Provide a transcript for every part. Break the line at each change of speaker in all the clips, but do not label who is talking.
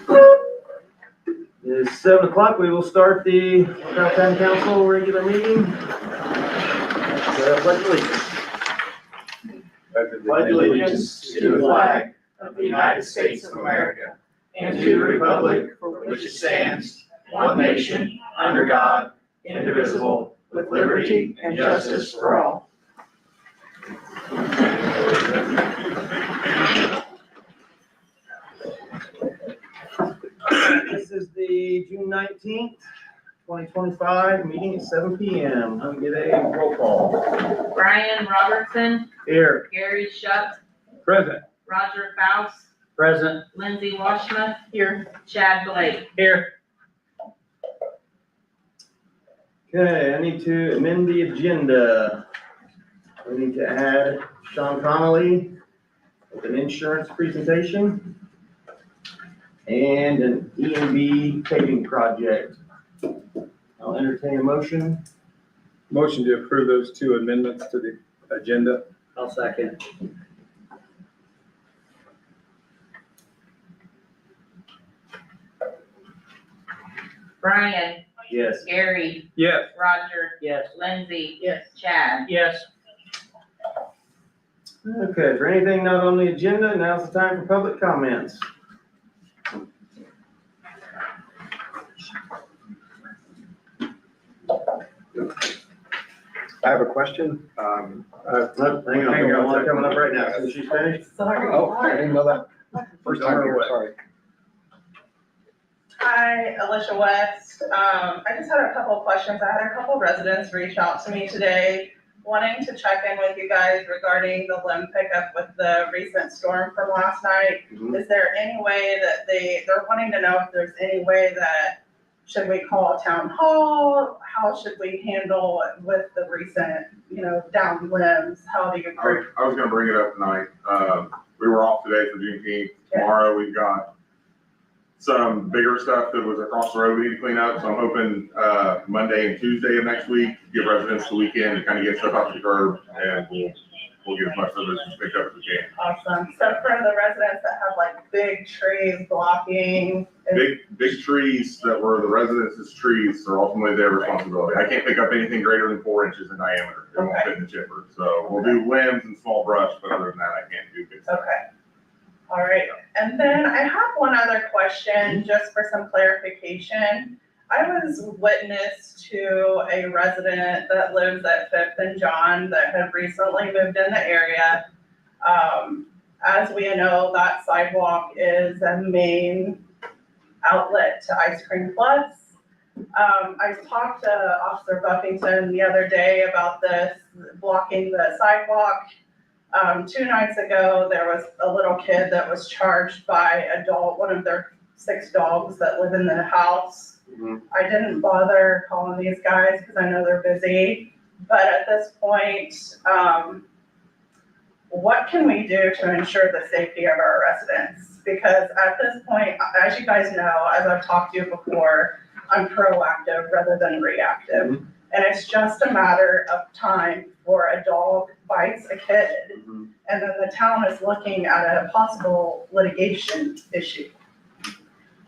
It is 7 o'clock. We will start the Ocala Town Council regular meeting. Pledge allegiance.
Pledge allegiance to the flag of the United States of America and to the republic for which it stands, one nation, under God, indivisible, with liberty and justice for all.
This is the June 19th, 2025 meeting at 7 p.m. Let me get a roll call.
Brian Robertson,
Here.
Gary Shutt,
Present.
Roger Faust,
Present.
Lindsay Washma. Here. Chad Blake.
Here. Okay, I need to amend the agenda. We need to add Sean Connolly with an insurance presentation and an EMB paving project. I'll entertain a motion.
Motion to approve those two amendments to the agenda.
I'll second.
Brian,
Yes.
Gary,
Yes.
Roger,
Yes.
Lindsay.
Yes.
Chad.
Yes. Okay, for anything not on the agenda, now's the time for public comments.
I have a question.
Hang on, got one coming up right now. So she's finished?
Sorry.
Oh, I didn't know that. First time here, sorry.
Hi, Alicia West. I just had a couple of questions. I had a couple of residents reach out to me today wanting to check in with you guys regarding the limb pickup with the recent storm from last night.
Mhm.
Is there any way that they're wanting to know if there's any way that, should we call town hall? How should we handle it with the recent, down limbs? How do you?
I was gonna bring it up tonight. We were off today for Juneteenth. Tomorrow we've got some bigger stuff that was across the road we need to clean up. So I'm hoping, Monday and Tuesday of next week, give residents the weekend to kind of get stuff off the curb, and we'll get as much of this picked up as we can.
Awesome. So for the residents that have like big trees blocking.
Big trees that were the residents' trees are ultimately their responsibility. I can't pick up anything greater than 4 inches in diameter. It won't
Okay.
fit in the chipper. So we'll do limbs and small brush, but other than that, I can't do big stuff.
Okay. All right. And then I have one other question, just for some clarification. I was witness to a resident that lives at Fifth and John that had recently moved in the area. As we know, that sidewalk is a main outlet to Ice Cream Plus. I talked to Officer Buffington the other day about this blocking the sidewalk. 2 nights ago, there was a little kid that was charged by one of their 6 dogs that live in the house.
Mhm.
I didn't bother calling these guys because I know they're busy, but at this point, what can we do to ensure the safety of our residents? Because at this point, as you guys know, as I've talked to you before, I'm proactive rather than reactive.
Mhm.
And it's just a matter of time before a dog bites a kid,
Mhm.
and then the town is looking at a possible litigation issue.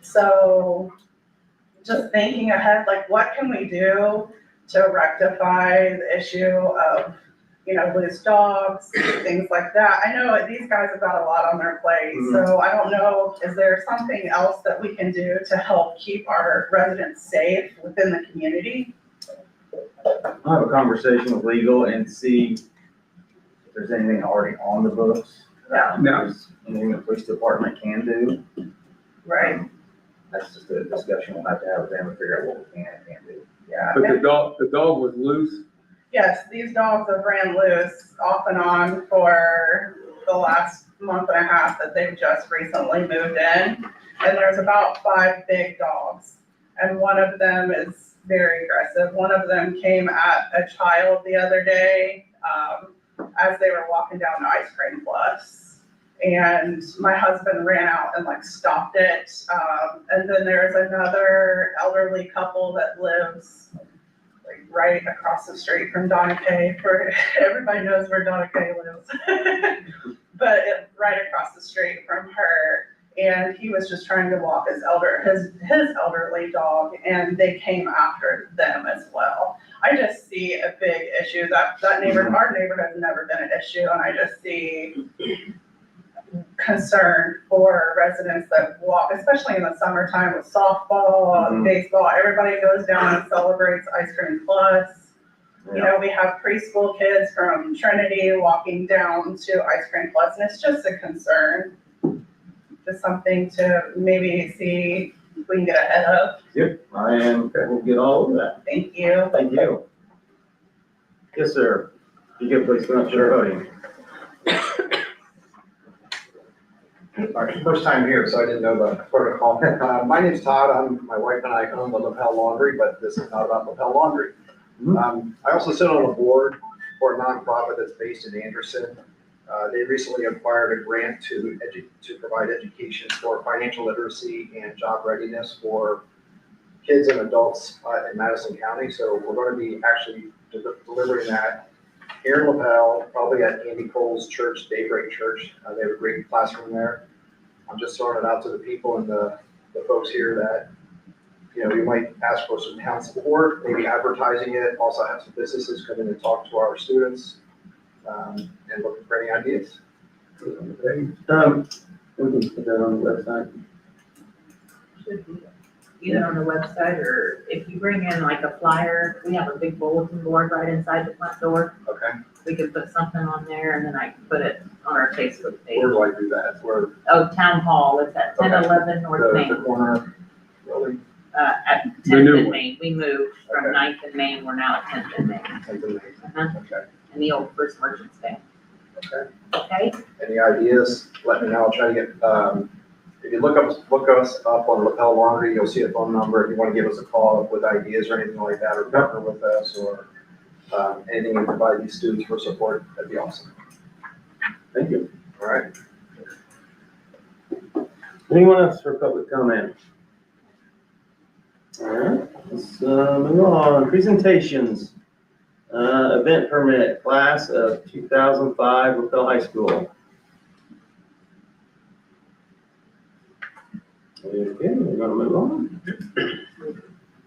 So just thinking ahead, like what can we do to rectify the issue of, loose dogs, things like that? I know these guys have got a lot on their plate, so I don't know, is there something else that we can do to help keep our residents safe within the community?
I'll have a conversation with legal and see if there's anything already on the books.
Yeah,
Now,
There's anything the police department can do.
right,
That's just a discussion we'll have to have with them and figure out what we can and can't do.
yeah.
but the dog was loose.
Yes, these dogs have ran loose off and on for the last month and a half that they've just recently moved in. And there's about 5 big dogs, and one of them is very aggressive. One of them came at a child the other day, as they were walking down Ice Cream Plus. And my husband ran out and stopped it. And then there's another elderly couple that lives like right across the street from Donna Kay, for, everybody knows where Donna Kay lives. But right across the street from her, and he was just trying to walk his elderly dog, and they came after them as well. I just see a big issue, that our neighborhood has never been an issue, and I just see concern for residents that walk, especially in the summertime with softball, baseball, everybody goes down and celebrates Ice Cream Plus. You know, we have preschool kids from Trinity walking down to Ice Cream Plus, and it's just a concern. Just something to maybe see if we can get ahead of.
Yep, we'll get all over that.
Thank you.
Thank you. Yes, sir. You get please come up to the podium.
All right, first time here, so I didn't know the protocol. My name's Todd. My wife and I own the Lapel Laundry, but this is not about Lapel Laundry. I also sit on a board for a nonprofit that's based in Anderson. They recently acquired a grant to provide education for financial literacy and job readiness for kids and adults in Madison County. So we're going to be actually delivering that here in Lapel, probably at Andy Cole's church, Daybreak Church. They have a great classroom there. I'm just throwing it out to the people and the folks here that, you know, we might ask for some town support, maybe advertising it, also have some businesses come in and talk to our students, and looking for any ideas.
We can put that on the website.
Either on the website, or if you bring in like a flyer, we have a big bulletin board right inside the front door.
Okay,
We could put something on there, and then I can put it on our Facebook page.
where do I do that? Where,
Oh, Town Hall, it's at 1011 North
the
Main,
corner, really?
at
The
10th
new
and
one.
Main. We moved from
Okay.
9th and Main, we're now at 10th and Main. Uh-huh.
Okay,
And the old First Merchants Bank.
okay.
Okay?
Any ideas? Let me know. I'll try to get, if you look us up on Lapel Laundry, you'll see a phone number. If you want to give us a call with ideas or anything like that, or partner with us, or anything to provide these students for support, that'd be awesome.
Thank you.
All right.
Anyone else for public comment? All right, let's move on. Presentations. Event permit, class of 2005, Lapel High School. Okay, we're gonna move on.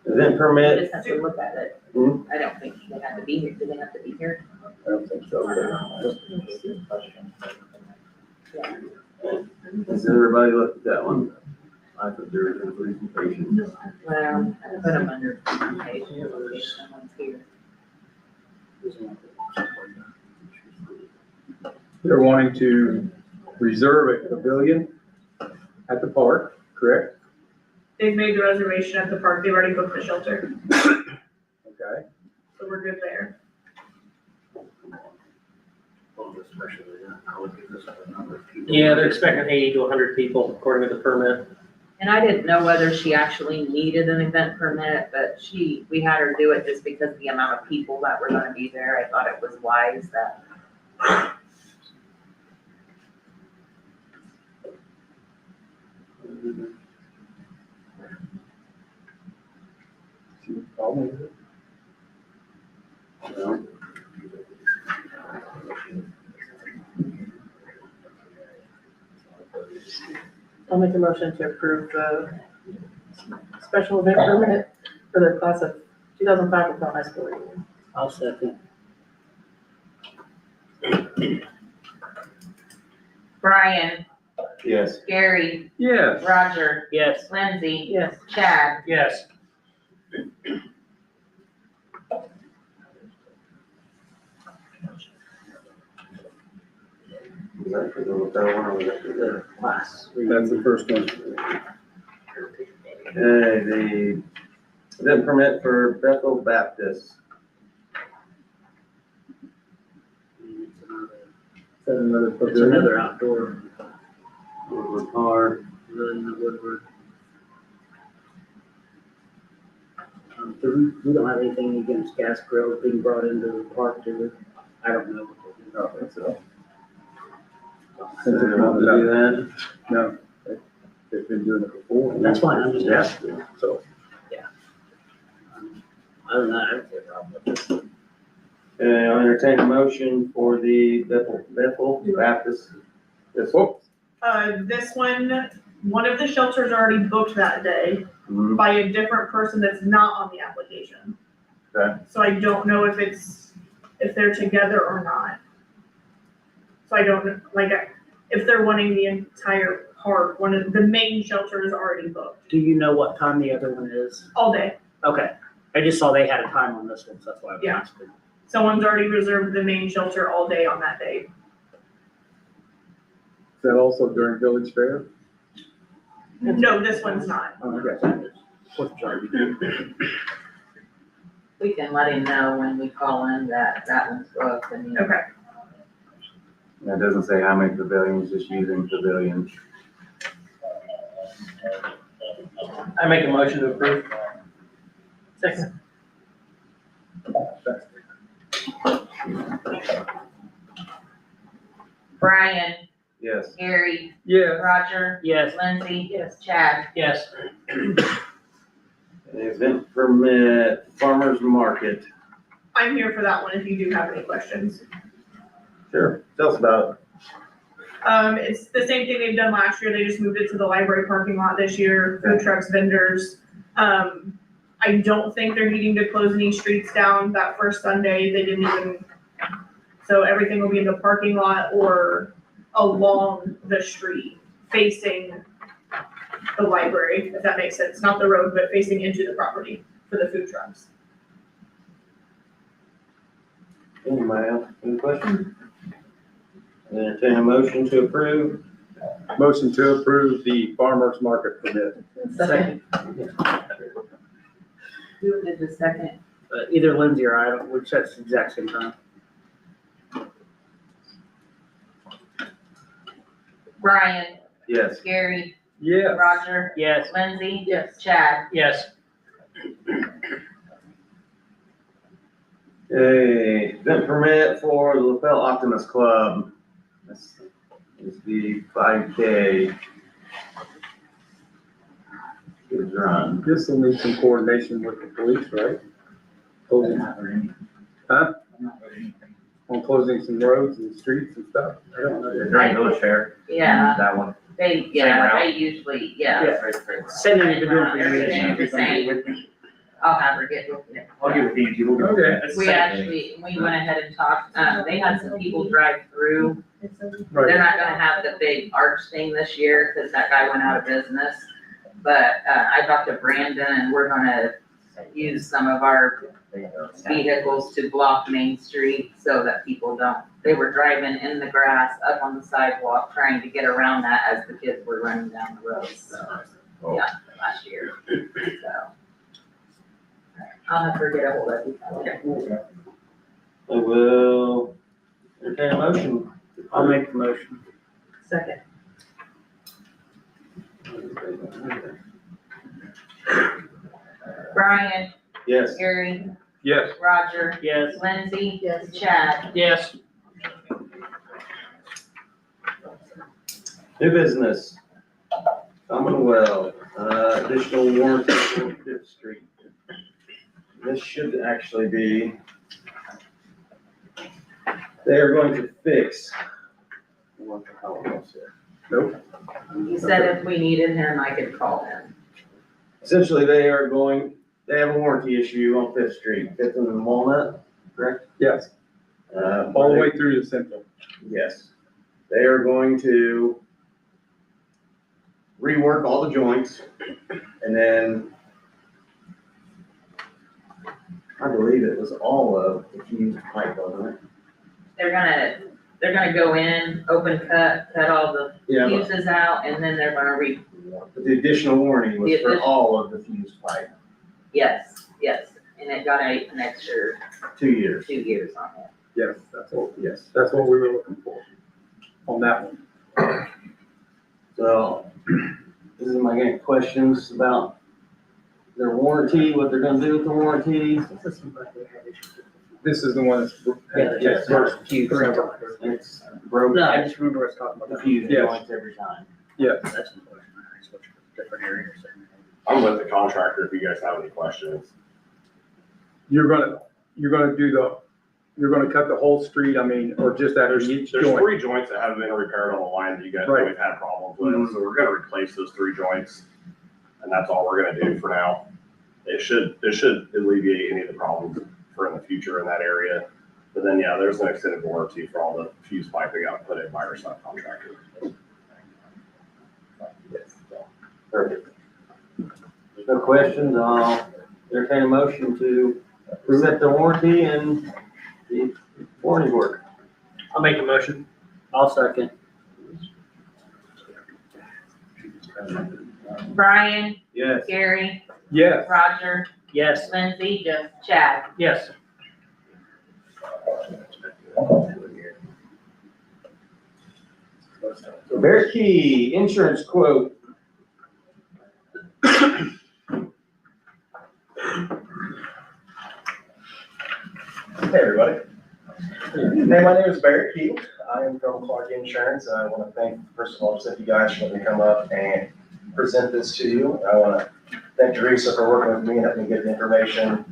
Event
We
permit.
just have to look at it.
Hmm?
I don't think they have to be here. Do they have to be here?
I don't think so. Has everybody looked at that one? I thought there was a presentation.
Well, I put them under presentation in case someone's here.
They're wanting to reserve a pavilion at the park, correct?
They've made the reservation at the park, they've already booked the shelter,
Okay.
so we're good there.
Yeah, they're expecting 80 to 100 people according to the permit.
And I didn't know whether she actually needed an event permit, but we had her do it just because of the amount of people that were gonna be there. I thought it was wise that.
See what problem with it?
No.
I'll make a motion to approve the special event permit for the class of 2005 Lapel High School reunion.
I'll second.
Brian,
Yes.
Gary,
Yes.
Roger,
Yes.
Lindsay,
Yes.
Chad.
Yes.
Was that for the Lapel one or was that for the?
Class.
That's the first one.
Okay, the event permit for Bethel Baptist.
It's another outdoor,
Woodward Park.
really in the Woodward. We don't have anything against gas grills being brought into the park, do we? I don't know.
I don't think so.
Since
They
they
want to do that.
No, they've been doing it before.
That's fine, I'm just asking.
So,
Other than that, I don't care about
I'll entertain a motion for the Bethel Baptist. This one.
This one of the shelters already booked that day by a different person that's not on the application.
Okay.
So I don't know if they're together or not. So I don't, like, if they're wanting the entire park, one of the main shelter is already booked,
Do you know what time the other one is?
all day.
Okay, I just saw they had a time on this one, so that's why I was
Yeah.
asking.
Someone's already reserved the main shelter all day on that day.
Is that also during Village Fair?
No, this one's not.
Okay.
Fourth of July.
We can let him know when we call in that one's booked and.
Okay.
That doesn't say how many pavilions, just using pavilions.
I make a motion to approve.
Second.
Brian,
Yes.
Gary,
Yeah.
Roger,
Yes.
Lindsay. Yes. Chad.
Yes.
Event permit, farmer's market.
I'm here for that one if you do have any questions.
Sure. Tell us about it.
It's the same thing they've done last year, they just moved it to the library parking lot this year, food trucks, vendors. I don't think they're needing to close any streets down that first Sunday, they didn't even, so everything will be in the parking lot or along the street, facing the library, if that makes sense, not the road, but facing into the property for the food trucks.
Anybody else, any questions? Entertain a motion to approve.
Motion to approve the farmer's market permit.
Second. Who did the second?
Either Lindsay or I, which that's the exact same time.
Brian,
Yes.
Gary,
Yeah.
Roger,
Yes.
Lindsay.
Yes.
Chad.
Yes.
Okay, event permit for the LaPel Optimus Club. This is the 5K. Good run.
This will need some coordination with the police, right? Closing, huh? On closing some roads and streets and stuff? I don't know.
During Village
Fair.
Yeah,
That one.
they usually,
Send them, you can do it for
Everything
you.
the same. I'll have her get with you.
I'll give it to you.
Okay.
We went ahead and talked, they had some people drive through.
Right.
They're not gonna have the big arch thing this year, cause that guy went out of business. But, I talked to Brandon and we're gonna use some of our vehicles to block Main Street so that people they were driving in the grass up on the sidewalk, trying to get around that as the kids were running down the road, so, yeah, last year, so. I'll have her get a hold of you.
I will entertain a motion.
I'll make the motion.
Second.
Brian,
Yes.
Gary,
Yes.
Roger,
Yes.
Lindsay.
Yes.
Chad.
Yes.
New business. Commonwealth, additional warranty for Fifth Street. This should actually be, they are going to fix. What the hell was it?
Nope.
He said if we needed him, I could call him.
Essentially, they have a warranty issue on Fifth Street, Fifth and Walnut, correct?
Yes. All the way through to Central.
Yes. They are going to rework all the joints and then I believe it was all of the fused pipe, wasn't it?
They're gonna go in, open cut all the
Yeah,
fuses out, and then they're gonna
but the additional warranty was
The
for
addition-
all of the fused pipe,
yes, and it got an extra
2 years.
2 years on it.
Yes, that's what we were looking for on that one.
So, this is my getting questions about their warranty, what they're gonna do with the warranty.
This is the one that's.
Yeah,
First.
It's broken,
No, I just remember us talking about
the
that.
fused
Yes.
joints every time.
Yes.
That's important. I switched to a different area or something.
I'm with the contractor if you guys have any questions.
You're you're gonna cut the whole street, I mean, or just that each
There's
joint?
3 joints that haven't been repaired on the line that you guys
Right.
really had problems with, so we're gonna replace those 3 joints. And that's all we're gonna do for now. It should alleviate any of the problems for in the future in that area. But then, yeah, there's an extended warranty for all the fuse pipe that got put in by our subcontractor.
Perfect. There's no questions, I'll entertain a motion to accept the warranty and the warranty work.
I'll make a motion.
I'll second.
Brian,
Yes.
Gary,
Yes.
Roger,
Yes.
Lindsay, Chad.
Yes.
So Bear Key insurance quote.
Hey, everybody. Hey, my name is Barrett Keel. I am from Clark Insurance, and I want to thank, first of all, you guys for letting me come up and present this to you. I want to thank Teresa for working with me and helping me get the information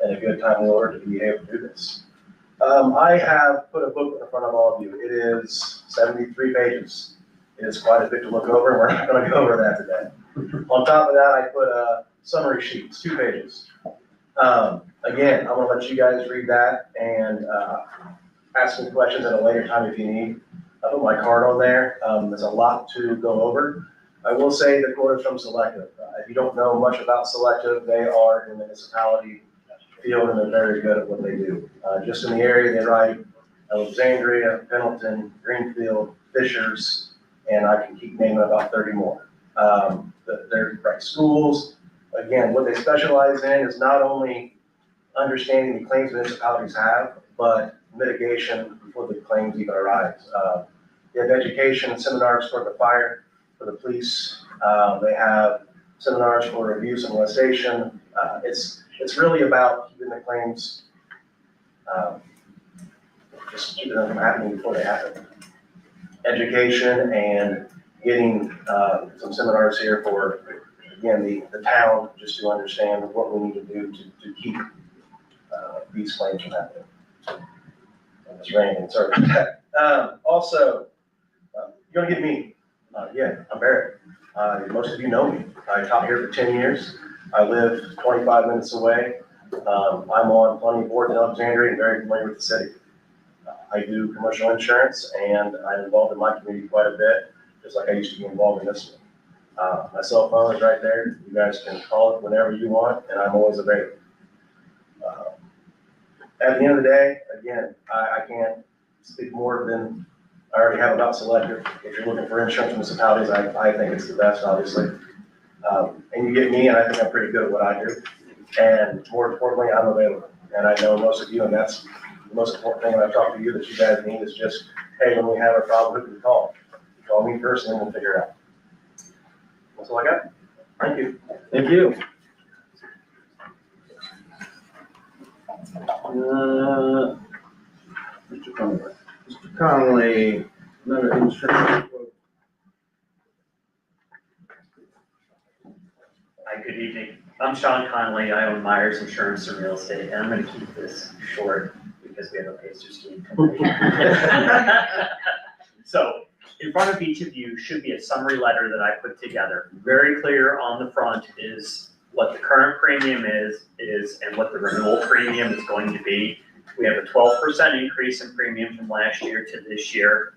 in a good time in order to be able to do this. I have put a book in front of all of you. It is 73 pages. It is quite a bit to look over, and we're not going to go over that today. On top of that, I put summary sheets, 2 pages. Again, I'm gonna let you guys read that and ask me questions at a later time if you need. I put my card on there. There's a lot to go over. I will say the quote is from Selective. If you don't know much about Selective, they are in the municipality field and they're very good at what they do. Just in the area, they write Alexandria, Pendleton, Greenfield, Fishers, and I can keep naming about 30 more. They're right schools. Again, what they specialize in is not only understanding the claims municipalities have, but mitigation before the claims even arise. They have education seminars for the fire, for the police. They have seminars for abuse and molestation. It's really about keeping the claims, just keeping them from happening before they happen. Education and getting some seminars here for, again, the town, just to understand what we need to do to keep these claims from happening. It's raining, sorry about that. Also, you're gonna get me. Yeah, I'm Barrett. Most of you know me. I taught here for 10 years. I live 25 minutes away. I'm on plenty of boards in Alexandria and very familiar with the city. I do commercial insurance and I'm involved in my community quite a bit, just like I used to be involved in this one. My cell phone is right there. You guys can call it whenever you want, and I'm always available. At the end of the day, again, I can't speak more than I already have about Selective. If you're looking for insurance municipalities, I think it's the best, obviously. And you get me, and I think I'm pretty good at what I do. And more importantly, I'm available. And I know most of you, and that's the most important thing when I talk to you that you guys need is just, hey, when we have a problem, who can we call? Call me first, and then we'll figure it out. That's all I got. Thank you.
Thank you. Mr. Conley. Mr. Conley, another insurance quote.
Hi, good evening. I'm Sean Conley. I own Myers Insurance and Real Estate, and I'm gonna keep this short because we have a Pacers game tonight. So, in front of each of you should be a summary letter that I put together. Very clear on the front is what the current premium is and what the renewal premium is going to be. We have a 12% increase in premium from last year to this year.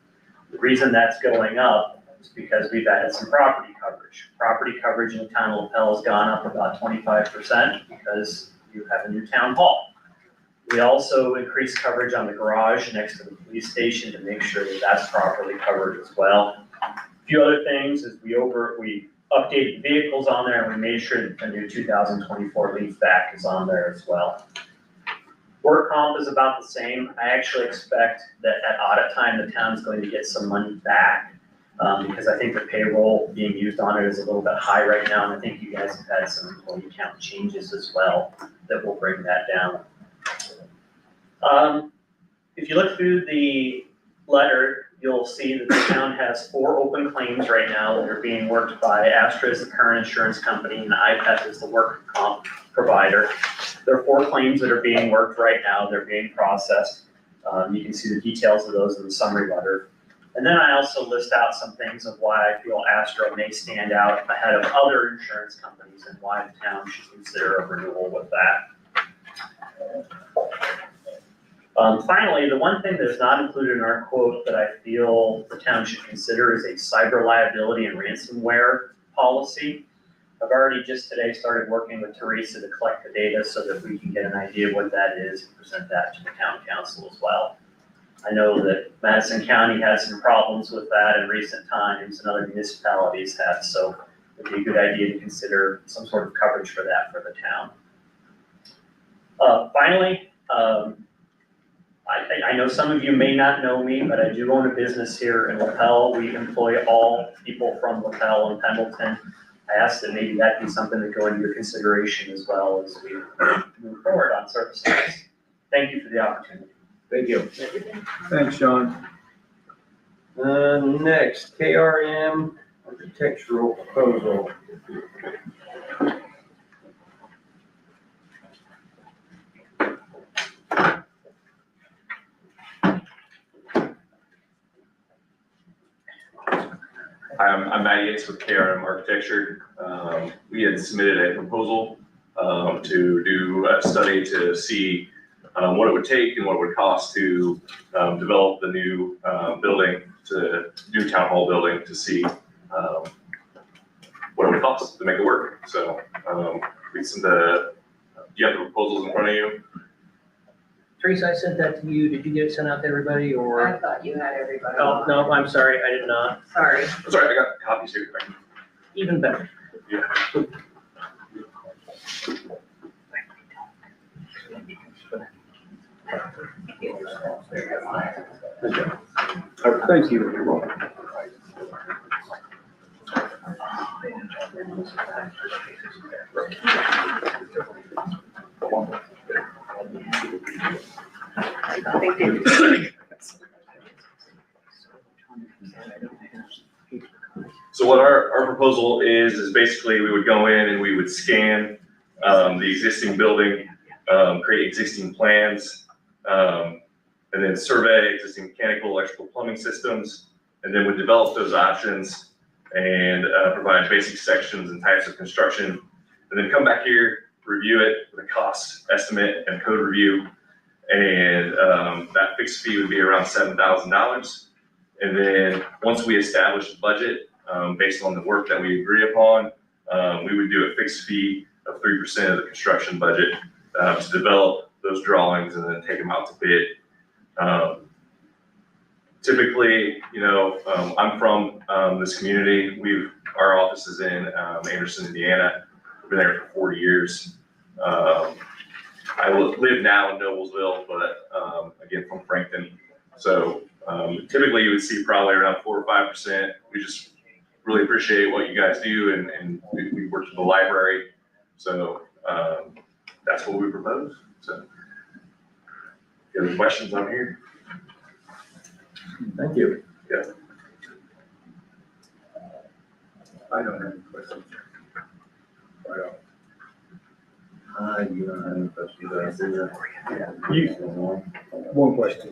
The reason that's going up is because we've added some property coverage. Property coverage in the town of LaPel has gone up about 25% because you have a new town hall. We also increased coverage on the garage next to the police station to make sure that that's properly covered as well. A few other things is we updated the vehicles on there and we made sure that the new 2024 Leaf Back is on there as well. Work comp is about the same. I actually expect that at audit time, the town is going to get some money back because I think the payroll being used on it is a little bit high right now. And I think you guys have had some employee count changes as well that will bring that down. If you look through the letter, you'll see that the town has 4 open claims right now that are being worked by Astra as the current insurance company and IPEP is the work comp provider. There are 4 claims that are being worked right now, they're being processed. You can see the details of those in the summary letter. And then I also list out some things of why I feel Astra may stand out ahead of other insurance companies and why the town should consider a renewal with that. Finally, the one thing that is not included in our quote that I feel the town should consider is a cyber liability and ransomware policy. I've already just today started working with Teresa to collect the data so that we can get an idea of what that is and present that to the town council as well. I know that Madison County has some problems with that in recent times and other municipalities have, so it'd be a good idea to consider some sort of coverage for that for the town. Finally, I know some of you may not know me, but I do own a business here in LaPel. We employ all people from LaPel and Pendleton. I ask that maybe that be something to go into your consideration as well as we move forward on services. Thank you for the opportunity.
Thank you.
Thanks, Sean.
Next, KRM architectural proposal.
I'm Matt Yates with KRM Architecture. We had submitted a proposal to do a study to see what it would take and what it would cost to develop the new building, to new town hall building, to see what it would cost to make it work. So we sent do you have the proposals in front of you?
Teresa, I sent that to you. Did you get it sent out to everybody
I
or?
thought you had everybody.
Oh, no, I'm sorry, I did not.
Sorry.
Sorry, I got copies here.
Even better.
Yeah.
Thank you. You're welcome.
So what our proposal is basically we would go in and we would scan the existing building, create existing plans, and then survey existing mechanical, electrical, plumbing systems, and then would develop those options and provide basic sections and types of construction, and then come back here, review it with a cost estimate and code review, and that fixed fee would be around $7,000. And then once we establish a budget, based on the work that we agree upon, we would do a fixed fee of 3% of the construction budget to develop those drawings and then take them out to bid. Typically, I'm from this community. Our office is in Anderson, Indiana. I've been there for 40 years. I live now in Noblesville, but again, from Frankton. So typically you would see probably around 4 or 5%. We just really appreciate what you guys do, and we work with the library. So that's what we propose. So if you have any questions, I'm here.
Thank you.
Yeah.
I don't have any questions. I don't.
You don't have any questions, do
One question.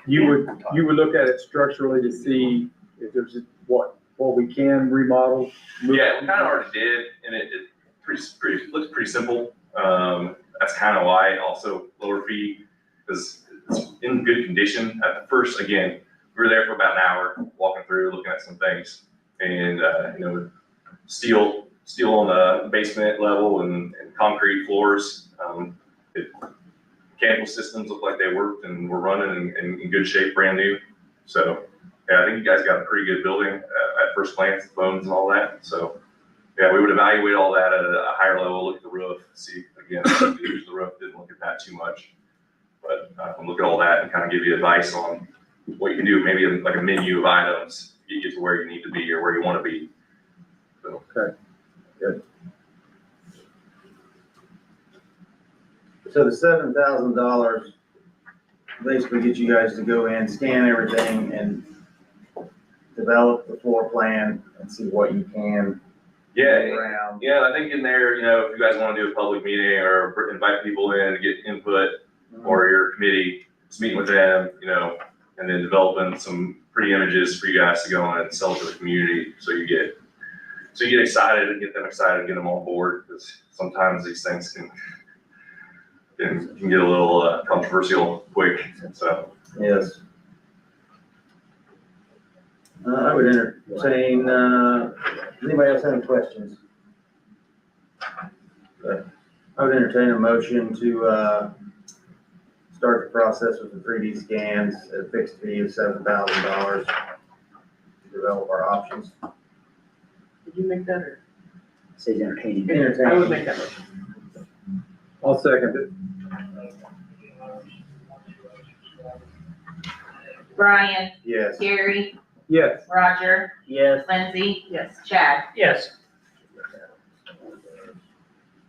You would look at it structurally to see if there's what we can remodel?
Yeah, we kind of already did, and it looks pretty simple. That's kind of why also lower fee, because it's in good condition. At the first, again, we were there for about an hour, walking through, looking at some things, and steel on the basement level and concrete floors. Mechanical systems look like they worked and were running in good shape, brand new. So yeah, I think you guys got a pretty good building at first glance, the bones and all that. So yeah, we would evaluate all that at a higher level, look at the roof, see again, the roof, didn't look at that too much. But look at all that and kind of give you advice on what you can do, maybe like a menu of items, get you to where you need to be or where you want to be. So.
Okay, good.
So the $7,000, basically get you guys to go in, scan everything and develop the floor plan and see what you can
Yeah,
around.
yeah, I think in there, you know, if you guys wanna do a public meeting or invite people in to get input, or your committee, just meeting with them, you know, and then developing some pretty images for you guys to go on and sell to the community, so you get excited and get them excited, get them on board, because sometimes these things can get a little controversial quick, so.
Yes. I would entertain, anybody else have any questions? But I would entertain a motion to, start the process with the 3D scans at a fixed fee of $7,000 to develop our options.
Did you make that or?
Say entertaining.
I would make that motion.
I'll second it.
Brian,
Yes.
Gary,
Yes.
Roger,
Yes.
Lindsay,
Yes.
Chad.
Yes.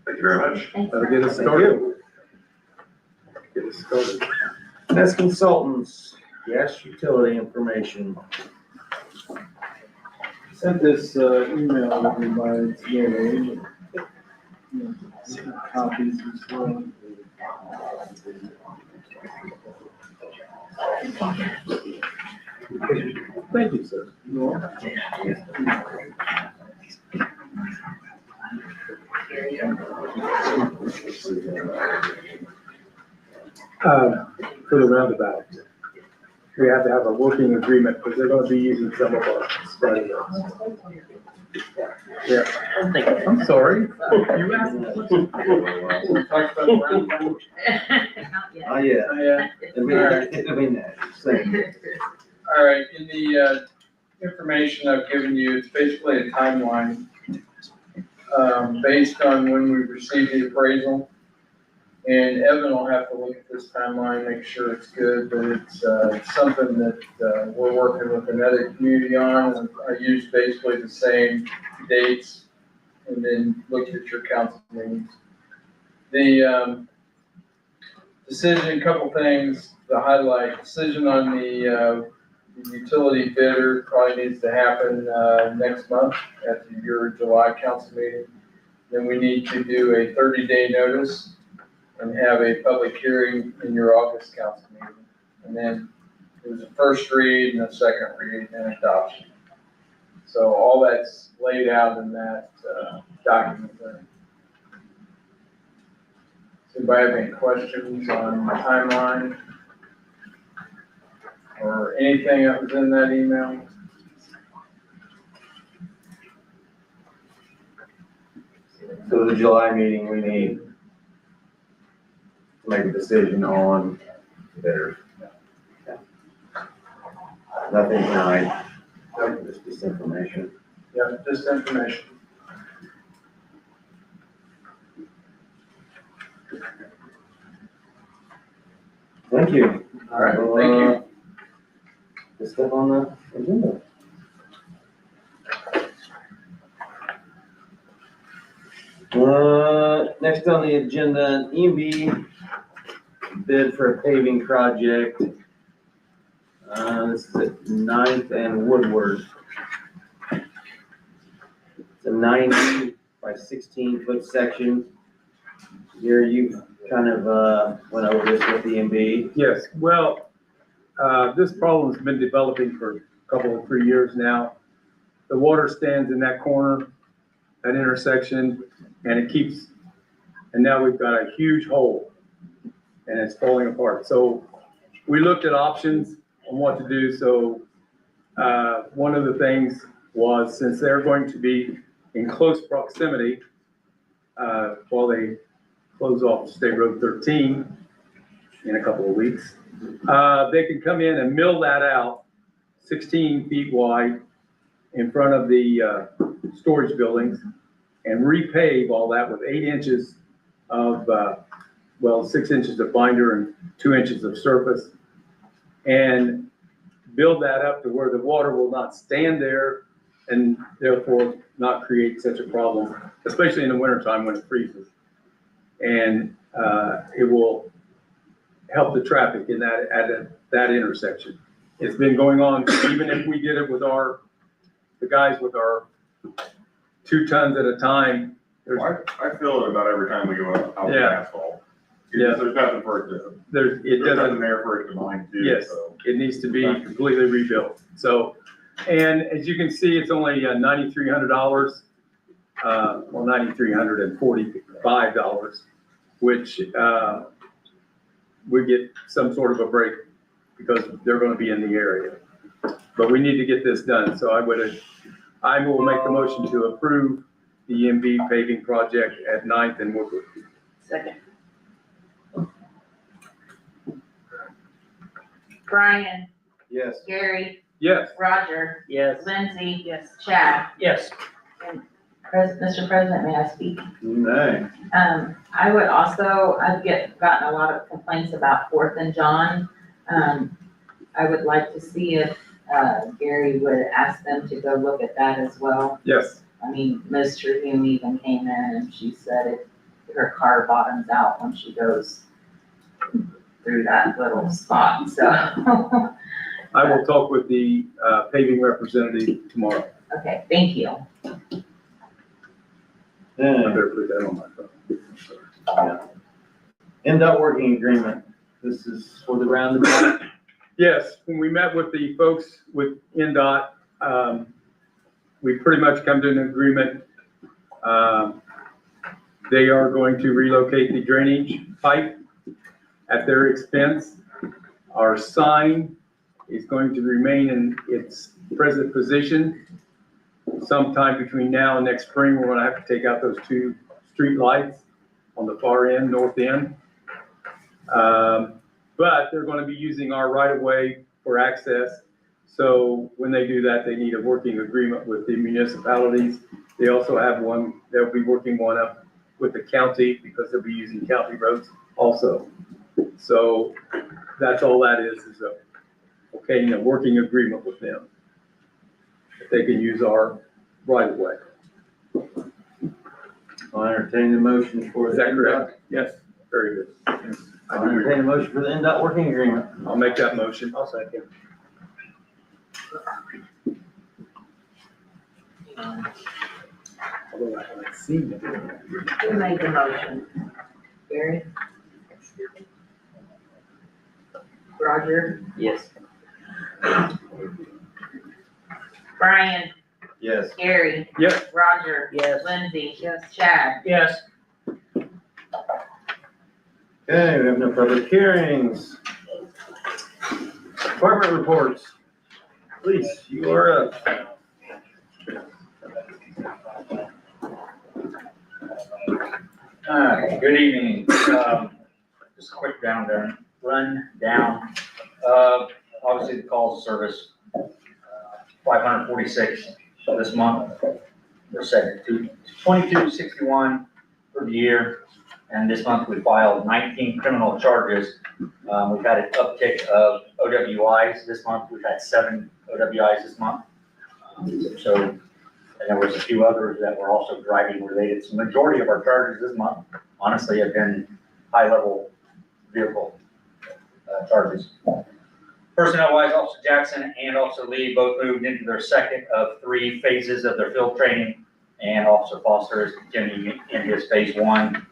Thank you very much.
That'll get us started. Get us started.
As consultants, gas utility information.
Sent this email over by Gary. Copies as well. Thank you, sir. For the roundabout, we have to have a working agreement because they're gonna be using some of our spread roads. Yeah, I'm sorry. You asked me. Talk about the roundabout.
Not yet.
Oh, yeah.
Yeah.
I mean, same.
All right, in the information I've given you, it's basically a timeline based on when we receive the appraisal. And Evan will have to look at this timeline, make sure it's good, but it's something that we're working with another community on. And I used basically the same dates and then looked at your council meetings. The decision, a couple things to highlight. Decision on the utility bidder probably needs to happen next month at your July council meeting. Then we need to do a 30-day notice and have a public hearing in your August council meeting. And then there's a first read and a second read and adoption. So all that's laid out in that document there. Does anybody have any questions on the timeline? Or anything that was in that email?
So the July meeting, we need to make a decision on bidders. Nothing tonight, just information.
Yeah, just information.
Thank you.
All right, thank you.
The stuff on the agenda. Next on the agenda, EMB bid for a paving project. This is at 9th and Woodward. It's a 90 by 16 foot section. Here you've kind of, went over this with EMB.
Yes, well, this problem's been developing for a couple of 3 years now. The water stands in that corner, that intersection, and it keeps, and now we've got a huge hole and it's falling apart. So we looked at options on what to do. So one of the things was, since they're going to be in close proximity while they close off State Road 13 in a couple of weeks, they can come in and mill that out 16 feet wide in front of the storage buildings and repave all that with 8 inches of, 6 inches of binder and 2 inches of surface, and build that up to where the water will not stand there and therefore not create such a problem, especially in the wintertime when it freezes. And it will help the traffic in that intersection. It's been going on, even if we did it with the guys with our 2 tons at a time.
I feel it about every time we go out the
Yeah.
asphalt.
Yeah.
There's nothing for it to,
It
there's nothing
doesn't,
there for it to mine too,
yes,
so.
it needs to be completely rebuilt. So, and as you can see, it's only $9,300, well, $9,345, which, we get some sort of a break because they're gonna be in the area. But we need to get this done, so I will make the motion to approve the EMV paving project at 9th and Woodward.
Second. Brian,
Yes.
Gary,
Yes,
Roger,
Yes.
Lindsay,
Yes.
Chad.
Yes.
Mr. President, may I speak?
No.
I would also, gotten a lot of complaints about 4th and John. I would like to see if, Gary would ask them to go look at that as well.
yes.
I mean, Ms. Tribune even came in and she said her car bottoms out when she goes through that little spot, so.
I will talk with the paving representative tomorrow.
Okay, thank you.
I
Then,
better put that on my phone.
NDOT working agreement. This is for the roundabout.
Yes, when we met with the folks with NDOT, we pretty much come to an agreement. They are going to relocate the drainage pipe at their expense. Our sign is going to remain in its present position. Sometime between now and next spring, we're gonna have to take out those 2 street lights on the far end, north end. But they're gonna be using our right of way for access. So when they do that, they need a working agreement with the municipalities. They also have one, they'll be working one up with the county because they'll be using county roads also. So that's all that is a working agreement with them. They can use our right of way.
I'll entertain the motion for
Is
the
that
NDOT.
correct? Yes, very good.
I'll entertain the motion for the NDOT working agreement.
I'll make that motion.
I'll second.
Although I haven't seen it.
Who made the motion? Gary? Roger?
Yes.
Brian?
Yes.
Gary?
Yes.
Roger?
Yes.
Lindsay? Yes. Chad?
Yes.
Okay, we have no public hearings. Department reports. Please, you are up.
Good evening. Just a quick run down. Obviously the calls of service, 546 this month. We're set to 2261 for the year. And this month we filed 19 criminal charges. We've had an uptick of OWIs this month. We've had 7 OWIs this month. And there was a few others that were also driving related. So majority of our charges this month, honestly, have been high-level vehicle charges. Personnel-wise, Officer Jackson and Officer Lee both moved into their second of 3 phases of their field training, and Officer Foster is continuing in his phase 1.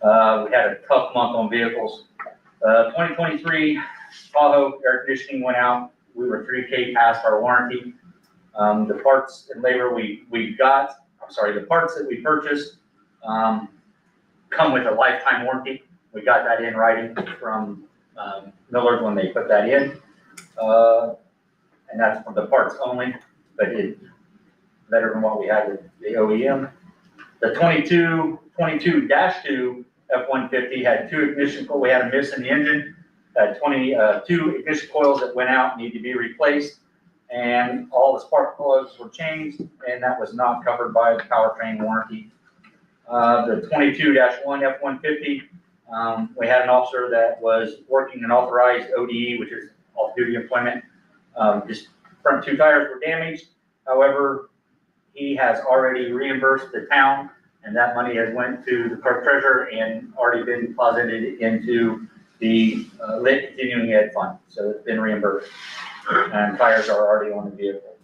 We had a tough month on vehicles. 2023 Tahoe air conditioning went out. We were 3K past our warranty. The parts and labor the parts that we purchased come with a lifetime warranty. We got that in writing from Millard when they put that in. And that's from the parts only, but it's better than what we had with the OEM. The 22-2 F-150 had 2 ignition coils. We had a miss in the engine. Had 2 ignition coils that went out, need to be replaced. And all the spark plugs were changed, and that was not covered by the powertrain warranty. The 22-1 F-150, we had an officer that was working an authorized ODE, which is off-duty employment. His front 2 tires were damaged. However, he has already reimbursed the town, and that money has went to the clerk treasurer and already been deposited into the lit continuing ed fund, so it's been reimbursed. And tires are already on the vehicle.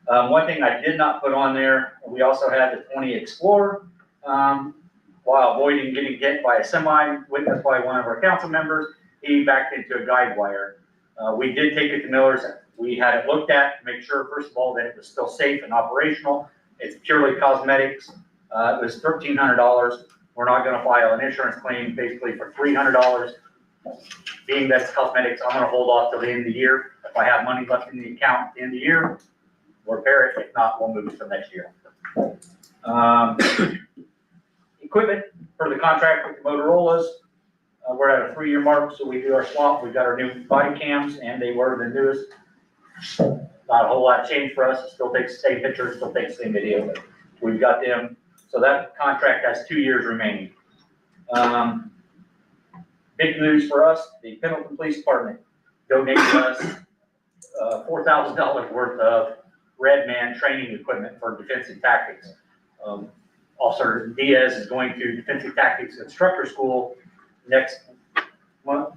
One thing I did not put on there, we also had the 20 Explorer, while avoiding getting hit by a semi, witnessed by one of our council members, he backed into a guide wire. We did take it to Miller's. We had it looked at to make sure, first of all, that it was still safe and operational. It's purely cosmetics. It was $1,300. We're not gonna file an insurance claim basically for $300. Being that it's cosmetics, I'm gonna hold off till the end of the year. If I have money left in the account at the end of the year, we'll repair it. If not, we'll move it to next year. Equipment for the contract with the Motorola's. We're at a 3-year mark, so we do our swap. We got our new body cams and they were the newest. Not a whole lot of change for us. It still takes the same pictures, still takes the same video, but we've got them. So that contract has 2 years remaining. Big news for us, the Pendleton Police Department donated us $4,000 worth of Red Man training equipment for defensive tactics. Officer Diaz is going to defensive tactics instructor school next month,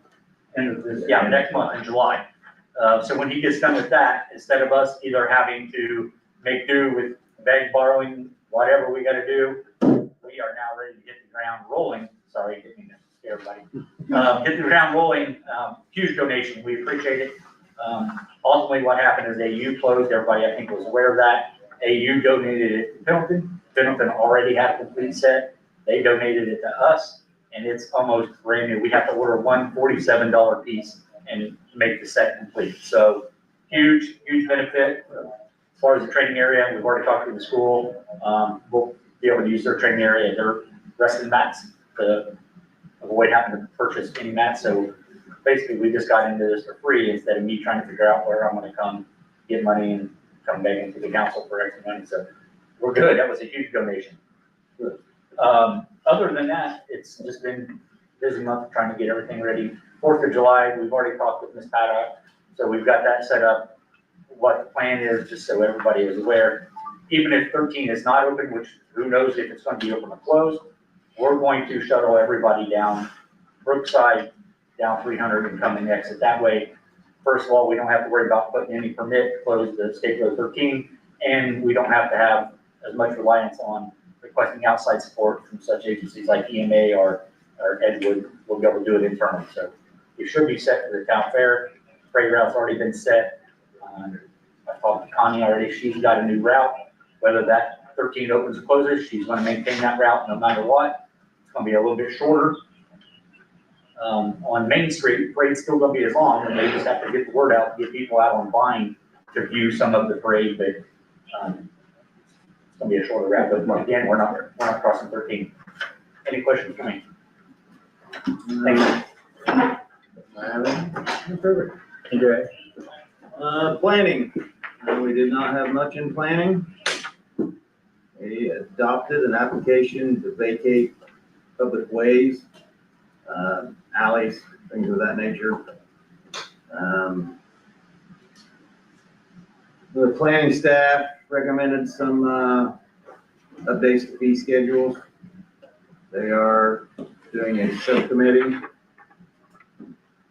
next month in July. So when he gets done with that, instead of us either having to make do with beg, borrowing, whatever we gotta do, we are now ready to hit the ground rolling. Sorry, didn't mean to scare everybody. Hit the ground rolling, huge donation, we appreciate it. Ultimately what happened is AU closed, everybody I think was aware of that. AU donated it to Pendleton. Pendleton already had a complete set. They donated it to us and it's almost brand new. We have to order one $47 piece and make the set complete. So huge, huge benefit. As far as the training area, we've already talked to the school. We'll be able to use their training area, their wrestling mats to avoid having to purchase any mats. So basically we just got into this for free instead of me trying to figure out where I'm gonna come get money and come back into the council for extra money. So we're good. That was a huge donation. Other than that, it's just been a busy month trying to get everything ready. 4th of July, we've already talked with Ms. Paddock, so we've got that set up. What the plan is, just so everybody is aware. Even if 13 is not open, which who knows if it's going to be open or closed, we're going to shuttle everybody down Brookside, down 300 and come in the exit. That way, first of all, we don't have to worry about putting any permit to close the State Road 13, and we don't have to have as much reliance on requesting outside support from such agencies like EMA or Edgewood. We'll be able to do it internally. So we should be set for the town fair. Freight route's already been set. I talked to Connie already. She's got a new route. Whether that 13 opens or closes, she's going to maintain that route no matter what. It's going to be a little bit shorter. On Main Street, parade's still going to be as long, and they just have to get the word out, get people out on Vine to view some of the parade. But it's going to be a shorter route. But again, we're not crossing 13. Any questions for me? Thank you.
Planning, we did not have much in planning. We adopted an application to vacate public ways, alleys, things of that nature. The planning staff recommended some updates to fee schedules. They are doing a subcommittee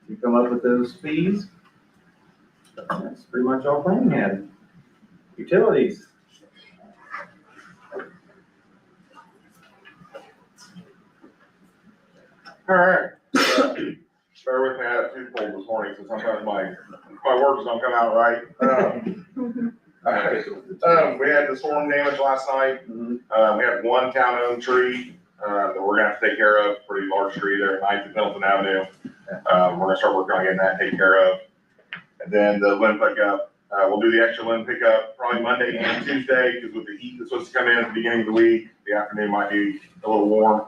to come up with those fees. That's pretty much all planning had. Utilities.
All right. Bear with me, I had two polls this morning, so sometimes my words don't come out right. We had the storm damage last night. We had one town-owned tree that we're gonna have to take care of, pretty large tree there at 9th and Pendleton Avenue. We're gonna start working on getting that taken care of. And then the limb pickup, we'll do the extra limb pickup probably Monday and Tuesday, because with the heat that's supposed to come in at the beginning of the week, the afternoon might be a little warm.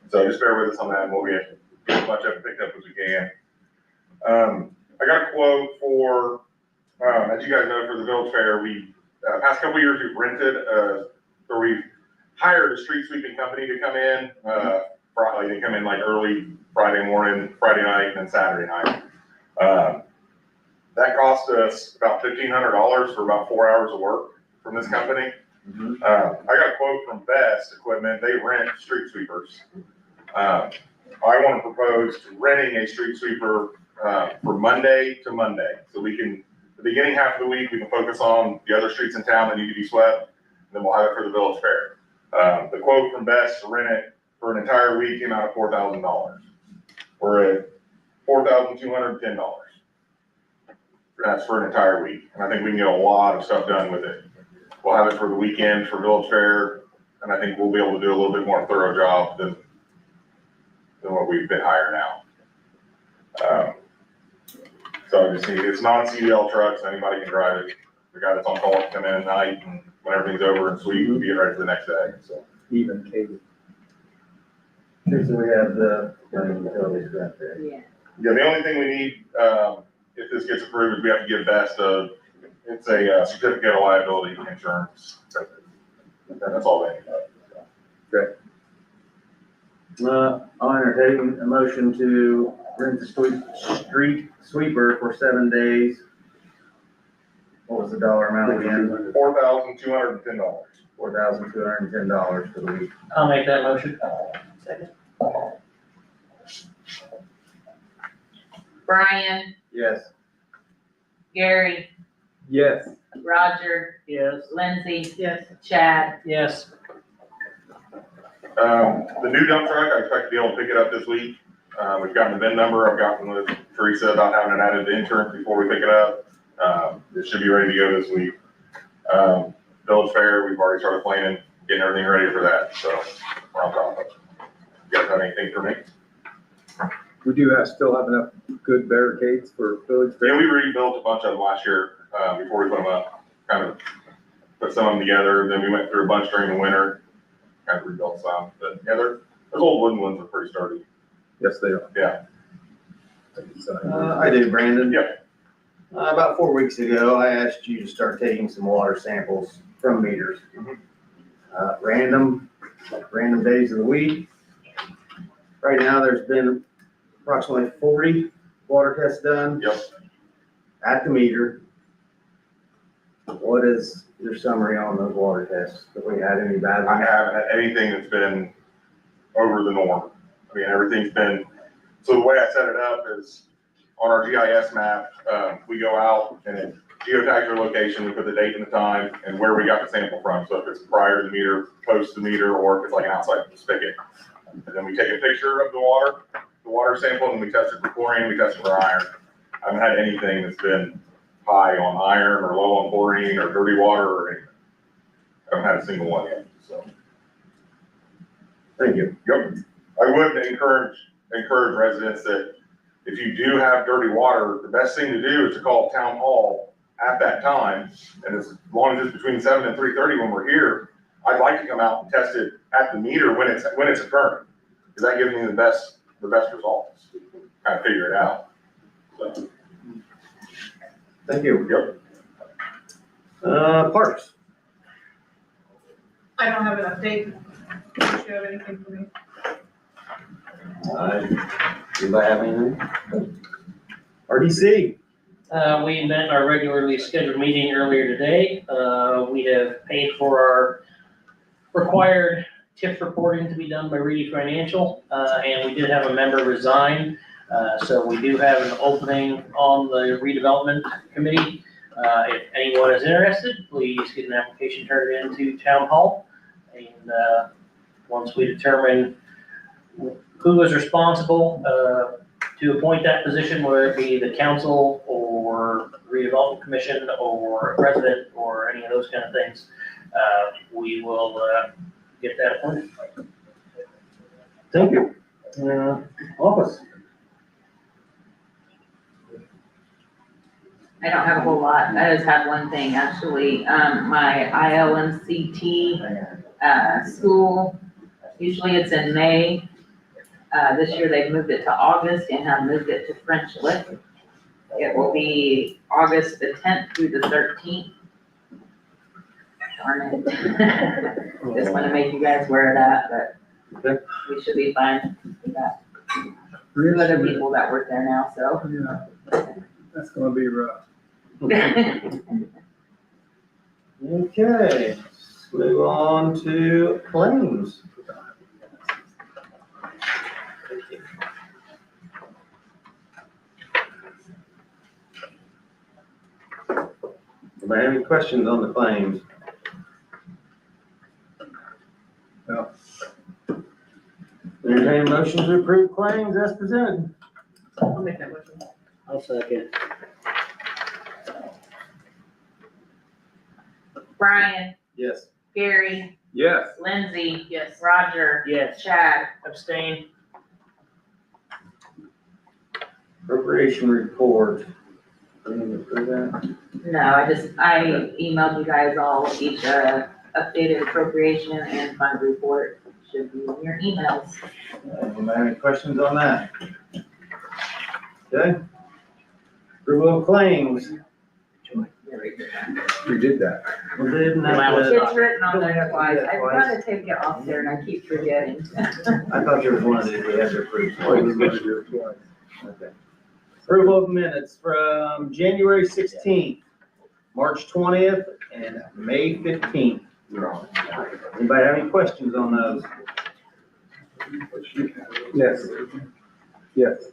So just bear with us on that, and we'll get as much of it picked up as we can. I got a quote for, as you guys know, for the Village Fair, we, past couple of years, we've rented, or we've hired a street sweeping company to come in. Probably they come in like early Friday morning, Friday night, and then Saturday night. That cost us about $1,500 for about 4 hours of work from this company. I got a quote from Best Equipment. They rent street sweepers. I want to propose renting a street sweeper, for Monday to Monday. So we can, the beginning half of the week, we can focus on the other streets in town that need to be swept, and then we'll have it for the village fair. The quote from Best to rent it for an entire week came out at $4,000. We're at $4,210. That's for an entire week, and I think we can get a lot of stuff done with it. We'll have it for the weekend for village fair, and I think we'll be able to do a little bit more thorough job than what we've been hiring out. So I just need, it's non-CDL trucks, anybody can drive it. The guy that's on call can come in at night, and when everything's over and sweep, we'll be ready for the next day, so.
Even cable.
Teresa, we have the utilities grant there.
Yeah.
Yeah, the only thing we need, if this gets approved, is we have to give Best it's a certificate of liability insurance. That's all they need.
I'll entertain a motion to rent the street sweeper for 7 days. What was the dollar amount again?
$4,210.
$4,210 for the week.
I'll make that motion.
Second.
Brian,
Yes.
Gary,
Yes.
Roger,
Yes.
Lindsay,
Yes.
Chad.
Yes.
The new dump truck, I expect to be able to pick it up this week. We've gotten the VIN number, I've gotten with Teresa about having it added to insurance before we pick it up. It should be ready to go this week. Village Fair, we've already started planning, getting everything ready for that, so we're on top of it. You guys have anything for me?
We do still have enough good barricades for village fair.
Yeah, we rebuilt a bunch of them last year, before we put them up, kind of put some of them together, then we went through a bunch during the winter, kind of rebuilt some, but yeah, those old wooden ones are pretty sturdy.
Yes, they are.
Yeah.
I do, Brandon.
Yep.
About 4 weeks ago, I asked you to start taking some water samples from meters. Random days of the week. Right now, there's been approximately 40 water tests done.
Yep.
At the meter. What is your summary on those water tests? Have we had any bad
I
ones?
haven't had anything that's been over the norm. I mean, everything's been, so the way I set it up is on our GIS map, we go out and it geotags your location, we put the date and the time and where we got the sample from. So if it's prior to the meter, post the meter, or if it's like an outside spigot. And then we take a picture of the water sample, and we test it for chlorine, we test it for iron. I haven't had anything that's been high on iron or low on chlorine or dirty water or anything. I haven't had a single one yet, so.
Thank you.
Yep. I would encourage residents that if you do have dirty water, the best thing to do is to call town hall at that time. And as long as it's between 7 and 3:30 when we're here, I'd like to come out and test it at the meter when it's occurring. Because that gives me the best results. Kind of figure it out. So,
Thank you.
Yep.
Parks.
I don't have an update. Unless you have anything for me.
Anybody have anything? RDC.
We met our regularly scheduled meeting earlier today. We have paid for our required TIF reporting to be done by Reedy Financial, and we did have a member resign. So we do have an opening on the redevelopment committee. If anyone is interested, please get an application turned into town hall. And once we determine who is responsible to appoint that position, whether it be the council or redevelopment commission or resident or any of those kind of things, we will get that appointed.
Thank you. Office.
I don't have a whole lot. I just have one thing, actually. My ILMCT, school, usually it's in May. This year they've moved it to August and have moved it to French Lick. It will be August the 10th through the 13th. Darn it. Just wanna make you guys aware of that, but we should be fine. We got 2 other people that work there now, so.
Yeah, that's gonna be rough.
Okay, let's move on to claims. Anybody have any questions on the claims?
No.
Entertain a motion to approve claims as presented.
I'll make that motion.
I'll second.
Brian,
Yes.
Gary,
Yes.
Lindsay,
Yes.
Roger,
Yes.
Chad.
Abstain.
Appropriation report. Anything to approve that?
No, I emailed you guys all each, updated appropriation and fund report. Should be in your emails.
Anybody have any questions on that? Okay. Approval of claims.
We did that.
We didn't have
Allow us
to-
It's written on
Don't we
there
have to do
twice.
that
I've
twice?
got to take it off there and I keep forgetting.
I thought there was one of these we had to approve.
Oh, we were gonna do it twice.
Okay. Approval of minutes from January 16th, March 20th, and May 15th. Anybody have any questions on those?
Yes. Yes.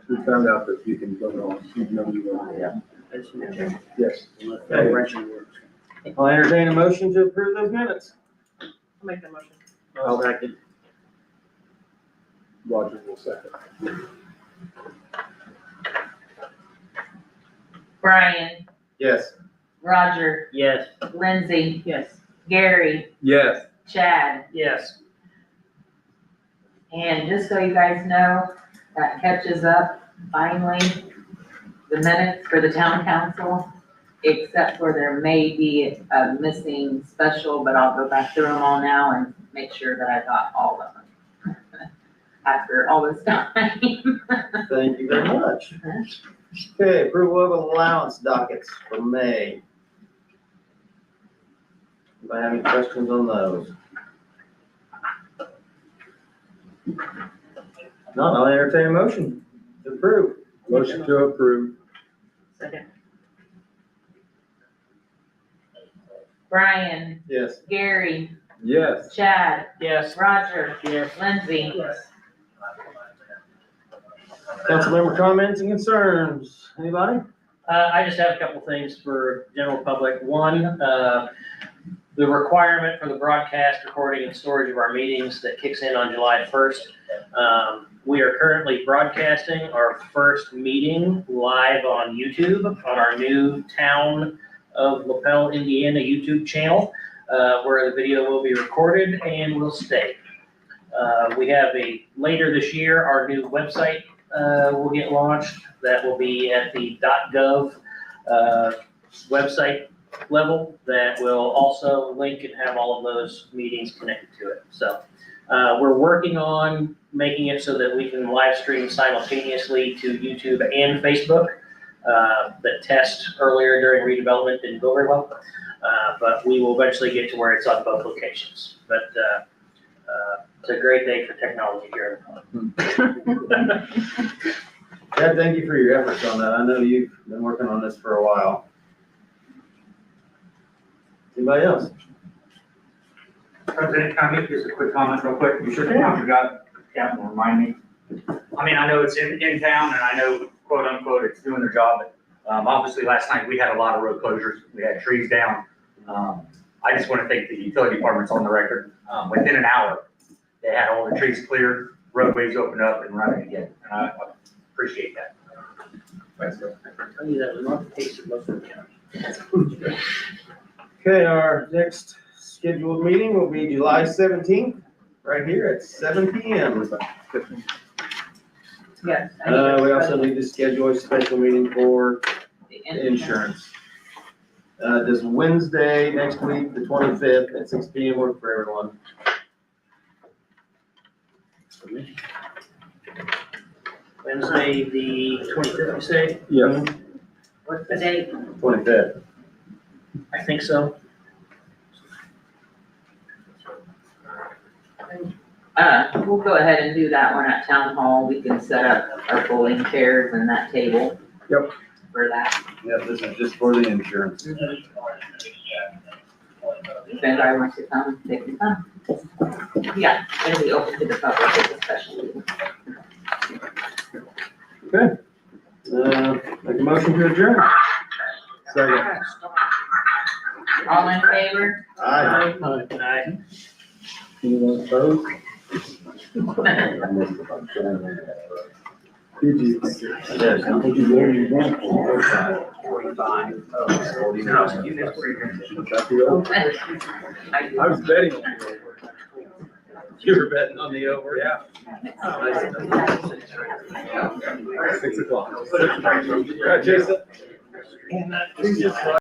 We found out that you can vote on, even though you don't.
Yeah.
Yes.
I'll entertain a motion to approve those minutes.
I'll make that motion.
I'll second.
Roger will second.
Brian,
Yes.
Roger,
Yes.
Lindsay,
Yes.
Gary,
Yes.
Chad.
Yes.
And just so you guys know, that catches up finally, the minutes for the town council, except for there may be a missing special, but I'll go back through them all now and make sure that I got all of them. After all this time.
Thank you very much. Okay, approval of allowance dockets for May. Anybody have any questions on those? Not, I'll entertain a motion to approve.
Motion to approve.
Second.
Brian,
Yes.
Gary,
Yes.
Chad,
Yes.
Roger,
Yes.
Lindsay.
Yes.
Councilmember comments and concerns, anybody?
I just have a couple things for general public. One, the requirement for the broadcast, recording, and storage of our meetings that kicks in on July 1st. We are currently broadcasting our first meeting live on YouTube on our new Town of LaPel, Indiana YouTube channel, where the video will be recorded and will stay. We have later this year, our new website will get launched. That will be at the .gov website level that will also link and have all of those meetings connected to it. So we're working on making it so that we can live stream simultaneously to YouTube and Facebook. The test earlier during redevelopment didn't go very well, but we will eventually get to where it's on both locations. But it's a great day for technology here.
Chad, thank you for your efforts on that. I know you've been working on this for a while. Anybody else?
President, can I make just a quick comment real quick? You should have forgot, Captain, remind me. I mean, I know it's in town and I know quote unquote it's doing their job. But obviously last night we had a lot of road closures. We had trees down. I just want to thank the utility departments on the record. Within an hour, they had all the trees cleared, roadways opened up and running again. And I appreciate that.
Thanks, Bill.
Tell you that was not the case in most of the counties.
Okay, our next scheduled meeting will be July 17th, right here at 7 PM.
Yes.
We also need to schedule a special meeting for insurance. This Wednesday, next week, the 25th at 6 PM work for everyone.
Wednesday, the 25th, you say?
Yes.
What's the date?
25th.
I think so.
We'll go ahead and do that one at town hall. We can set up our folding chairs and that table.
Yep.
For that.
Yeah, this is just for the insurance.
If anybody wants to come, they can come. Yeah, it'll be open to the public, it's a special meeting.
Okay. Make a motion to adjourn.
Second.
All in favor?
Aye.
Anyone opposed? Did you? I was betting on the over.
You were betting on the over?
Yeah. 6 o'clock. Yeah, Jason.